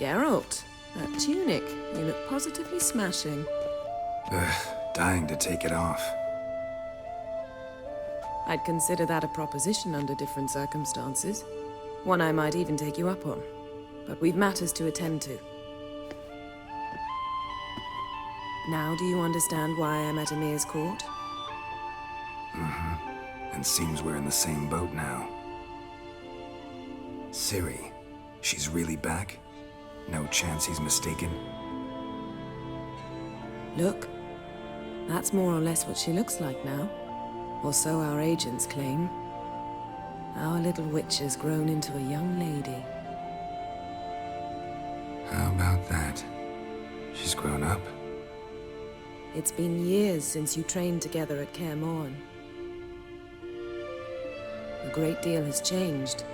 Geralt, that tunic. You look positively smashing. Dying to take it off. I'd consider that a proposition under different circumstances. One I might even take you up on. But we've matters to attend to. Now do you understand why I'm at Emir's court? And seems we're in the same boat now. Ciri, she's really back? No chance he's mistaken? Look, that's more or less what she looks like now. Or so our agents claim. Our little witch has grown into a young lady. How about that? She's grown up? It's been years since you trained together at Kaer Morhen. A great deal has changed.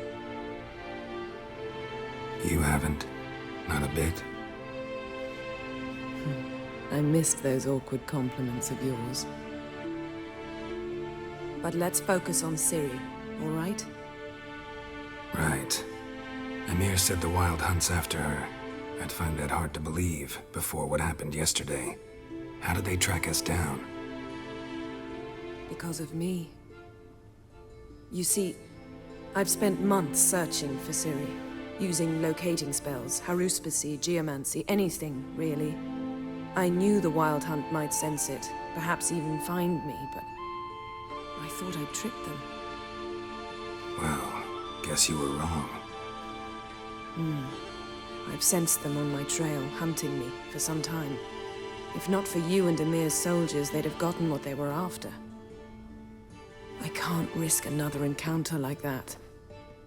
You haven't. Not a bit. I missed those awkward compliments of yours. But let's focus on Ciri, all right? Right. Emir said the Wild Hunt's after her. I'd find that hard to believe before what happened yesterday. How did they track us down? Because of me. You see, I've spent months searching for Ciri, using locating spells, haruspicy, geomancy, anything, really. I knew the Wild Hunt might sense it, perhaps even find me, but I thought I'd tricked them. Well, guess you were wrong. I've sensed them on my trail, hunting me, for some time. If not for you and Emir's soldiers, they'd have gotten what they were after. I can't risk another encounter like that.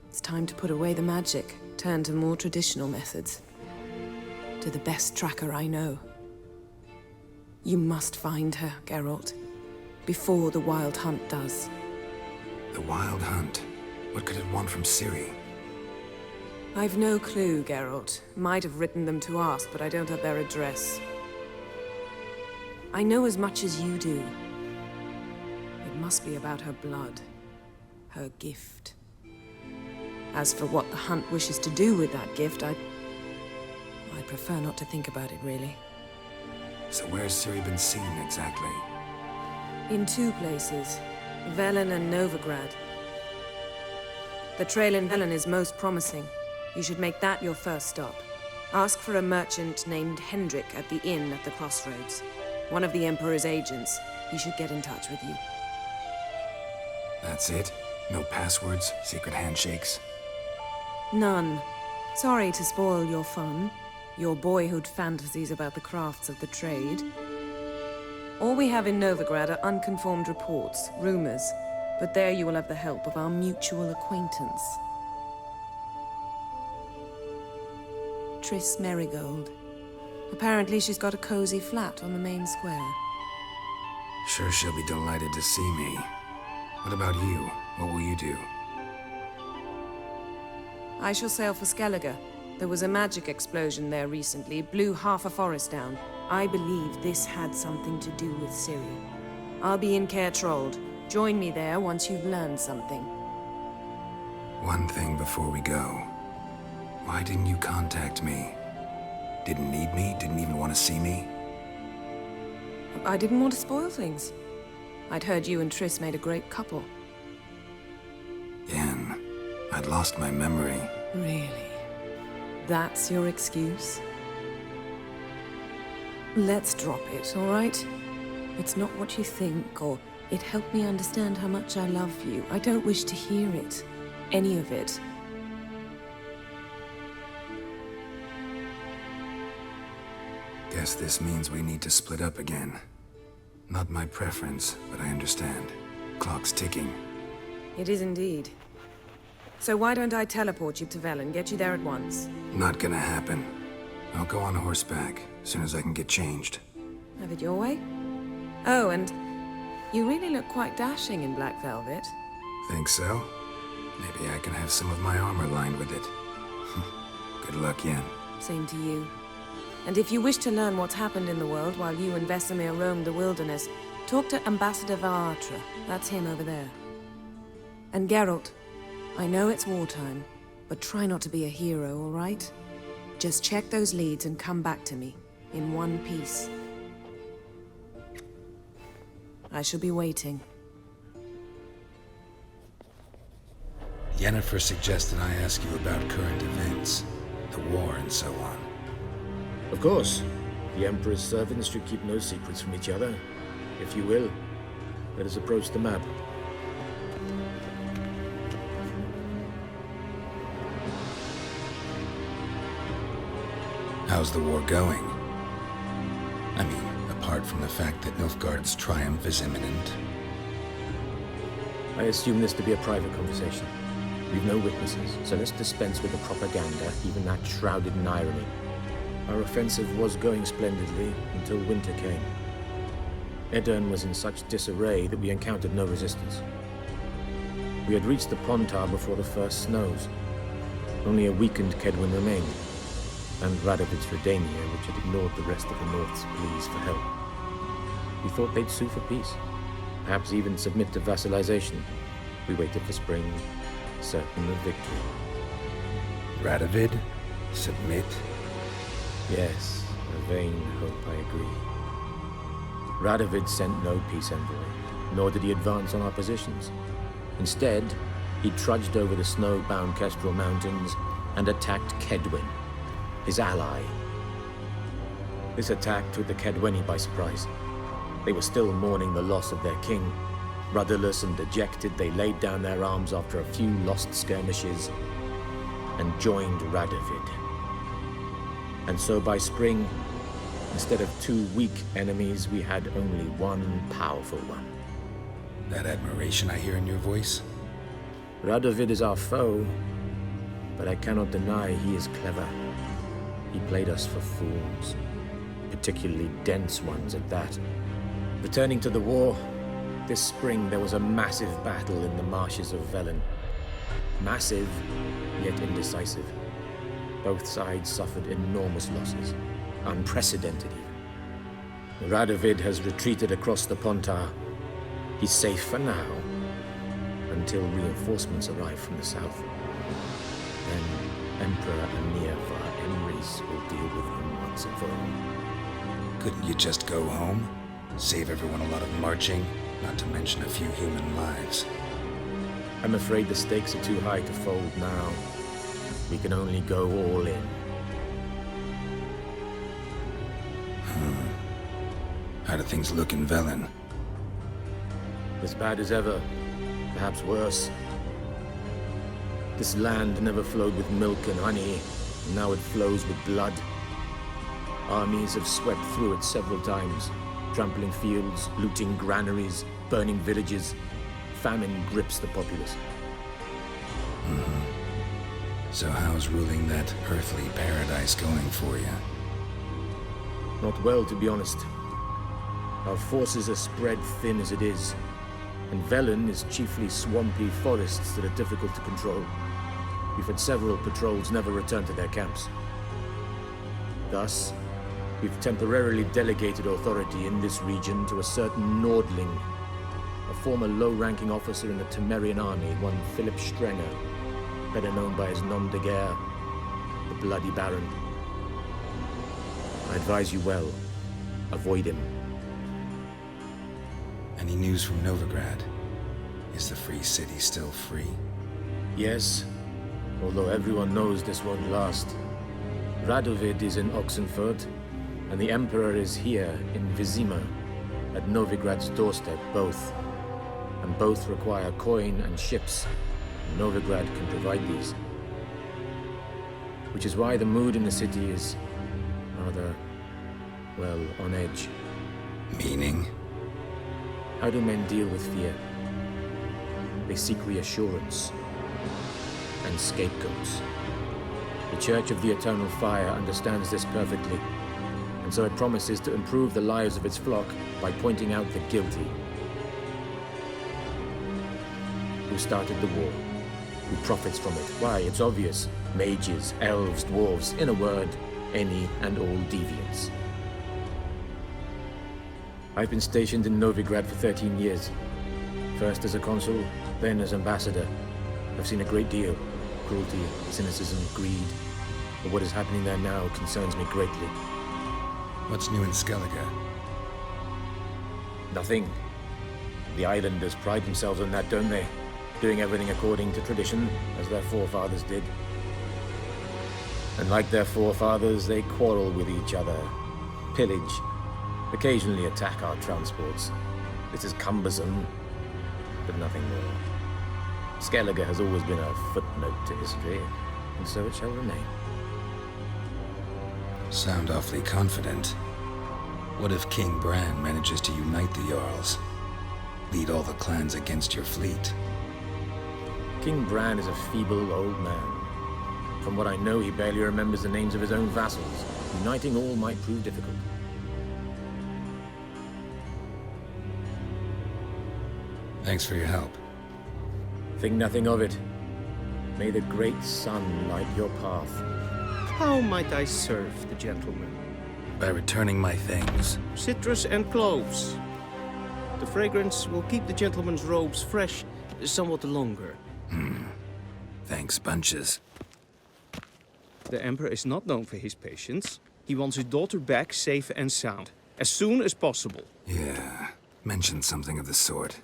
It's time to put away the magic, turn to more traditional methods. To the best tracker I know. You must find her, Geralt. Before the Wild Hunt does. The Wild Hunt? What could it want from Ciri? I've no clue, Geralt. Might have written them to ask, but I don't have their address. I know as much as you do. It must be about her blood. Her gift. As for what the Hunt wishes to do with that gift, I'd prefer not to think about it, really. So where's Ciri been seen, exactly? In two places. Velen and Novigrad. The trail in Velen is most promising. You should make that your first stop. Ask for a merchant named Hendrik at the inn at the crossroads. One of the Emperor's agents. He should get in touch with you. That's it? No passwords, secret handshakes? None. Sorry to spoil your fun. Your boyhood fantasies about the crafts of the trade. All we have in Novigrad are unconfirmed reports, rumors. But there you will have the help of our mutual acquaintance. Triss Merigold. Apparently she's got a cozy flat on the main square. Sure she'll be delighted to see me. What about you? What will you do? I shall sail for Skellige. There was a magic explosion there recently, blew half a forest down. I believe this had something to do with Ciri. I'll be in Caer Trolde. Join me there once you've learned something. One thing before we go. Why didn't you contact me? Didn't need me? Didn't even want to see me? I didn't want to spoil things. I'd heard you and Triss made a great couple. Yen, I'd lost my memory. Really? That's your excuse? Let's drop it, all right? It's not what you think, or it helped me understand how much I love you. I don't wish to hear it. Any of it. Guess this means we need to split up again. Not my preference, but I understand. Clock's ticking. It is indeed. So why don't I teleport you to Velen, get you there at once? Not gonna happen. I'll go on horseback, as soon as I can get changed. Have it your way? Oh, and you really look quite dashing in black velvet. Think so? Maybe I can have some of my armor lined with it. Good luck, Yen. Same to you. And if you wish to learn what's happened in the world while you and Vesemir roamed the wilderness, talk to Ambassador Vaatra. That's him over there. And Geralt, I know it's wartime, but try not to be a hero, all right? Just check those leads and come back to me, in one piece. I shall be waiting. Yennefer suggested I ask you about current events, the war and so on. Of course. The Emperor's servants should keep no secrets from each other. If you will, let us approach the map. How's the war going? I mean, apart from the fact that Nilfgaard's triumph is imminent. I assume this to be a private conversation. We've no witnesses, so let's dispense with the propaganda, even that shrouded in irony. Our offensive was going splendidly until winter came. Edirne was in such disarray that we encountered no resistance. We had reached the Pontar before the first snows. Only a weakened Kedwin remained, and Radovid's Redania, which had ignored the rest of the North's pleas for help. We thought they'd sue for peace, perhaps even submit to vassalization. We waited for spring, certain of victory. Radovid? Submit? Yes, a vain hope, I agree. Radovid sent no peace envoy, nor did he advance on our positions. Instead, he trudged over the snow-bound Kestrel Mountains and attacked Kedwin, his ally. This attack took the Kedweni by surprise. They were still mourning the loss of their king. Rudderless and dejected, they laid down their arms after a few lost skirmishes and joined Radovid. And so by spring, instead of 2 weak enemies, we had only one powerful one. That admiration I hear in your voice? Radovid is our foe, but I cannot deny he is clever. He played us for fools, particularly dense ones at that. Returning to the war, this spring there was a massive battle in the marshes of Velen. Massive, yet indecisive. Both sides suffered enormous losses, unprecedented even. Radovid has retreated across the Pontar. He's safe for now, until reinforcements arrive from the south. Then Emperor Emir var Emrys will deal with him once and for all. Couldn't you just go home? Save everyone a lot of marching, not to mention a few human lives. I'm afraid the stakes are too high to fold now. We can only go all in. How do things look in Velen? As bad as ever, perhaps worse. This land never flowed with milk and honey, and now it flows with blood. Armies have swept through it several times, trampling fields, looting granaries, burning villages. Famine grips the populace. So how's ruling that earthly paradise going for you? Not well, to be honest. Our forces are spread thin as it is, and Velen is chiefly swampy forests that are difficult to control. We've had several patrols never return to their camps. Thus, we've temporarily delegated authority in this region to a certain Nordling, a former low-ranking officer in the Temerian army, one Philip Strenger, better known by his nom de guerre, the Bloody Baron. I advise you well. Avoid him. Any news from Novigrad? Is the Free City still free? Yes, although everyone knows this won't last. Radovid is in Oxenfurt, and the Emperor is here in Vizima, at Novigrad's doorstep, both. And both require coin and ships. Novigrad can provide these. Which is why the mood in the city is rather, well, on edge. Meaning? How do men deal with fear? They seek reassurance and scapegoats. The Church of the Eternal Fire understands this perfectly, and so it promises to improve the lives of its flock by pointing out the guilty. Who started the war? Who profits from it? Why, it's obvious. Mages, elves, dwarves, in a word, any and all deviants. I've been stationed in Novigrad for 13 years. First as a consul, then as ambassador. I've seen a great deal. Cruelty, cynicism, greed. but what is happening there now concerns me greatly. What's new in Skellige? Nothing. The islanders pride themselves on that, don't they? Doing everything according to tradition, as their forefathers did. And like their forefathers, they quarrel with each other, pillage, occasionally attack our transports. This is cumbersome, but nothing more. Skellige has always been a footnote to history, and so it shall remain. Sound awfully confident. What if King Bran manages to unite the Jarls? Lead all the clans against your fleet? King Bran is a feeble old man. From what I know, he barely remembers the names of his own vassals. Uniting all might prove difficult. Thanks for your help. Think nothing of it. May the great sun light your path. How might I serve the gentleman? By returning my things. Citrus and cloves. The fragrance will keep the gentleman's robes fresh somewhat longer. Thanks, bunches. The Emperor is not known for his patience. He wants his daughter back safe and sound, as soon as possible. Yeah, mentioned something of the sort.